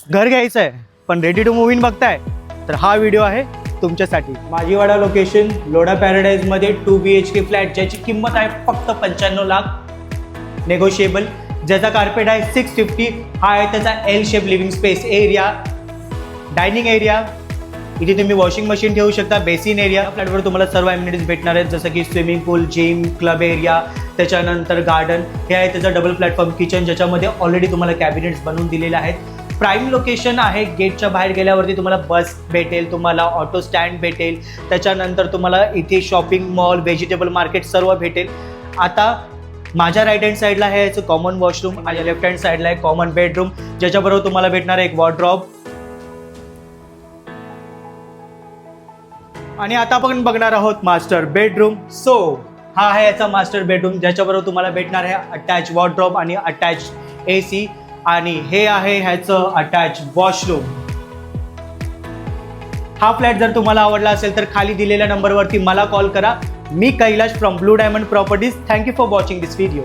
घर घ्यायचं आहे पण रेडी टू मूव्ह इन बघताय तर हा व्हिडिओ आहे तुमच्यासाठी। Majiwada location Lodha पॅराडाईजमध्ये 2 BHK flat ज्याची किंमत आहे फक्त 95 लाख नेगोशिएबल, ज्याचा कार्पेट आहे 650। हा आहे त्याचा L shape living space area, dining area, इथे तुम्ही वॉशिंग मशीन ठेवू शकता, बेसिन एरिया। फ्लॅटवर तुम्हाला सर्व ॲम्युनिटीज भेटणार आहेत जसं की स्विमिंग पूल, जिम, क्लब एरिया, त्याच्यानंतर गार्डन। हे आहे त्याचा डबल प्लॅटफॉर्म किचन ज्याच्यामध्ये ऑलरेडी तुम्हाला कॅबिनेट्स बनवून दिलेले आहेत। प्राईम लोकेशन आहे, गेटच्या बाहेर गेल्यावरती तुम्हाला बस भेटेल, तुम्हाला ऑटो स्टँड भेटेल, त्याच्यानंतर तुम्हाला इथे शॉपिंग मॉल, व्हेजिटेबल मार्केट सर्व भेटेल। आता माझ्या राईट हँड साईडला आहे याचं कॉमन वॉशरूम, माझ्या लेफ्ट हँड साईडला आहे कॉमन बेडरूम ज्याच्याबरोबर तुम्हाला भेटणार आहे एक वॉर्डरॉब। आणि आता आपण बघणार आहोत मास्टर बेडरूम। सो हा आहे याचा मास्टर बेडरूम ज्याच्याबरोबर तुम्हाला भेटणार आहे अटॅच वॉर्डरॉब आणि अटॅच AC, आणि हे आहे ह्याचं अटॅच वॉशरूम। हा फ्लॅट जर तुम्हाला आवडला असेल तर खाली दिलेल्या नंबरवरती मला कॉल करा। मी Kailash from Blue Diamond properties. Thank you for watching this video.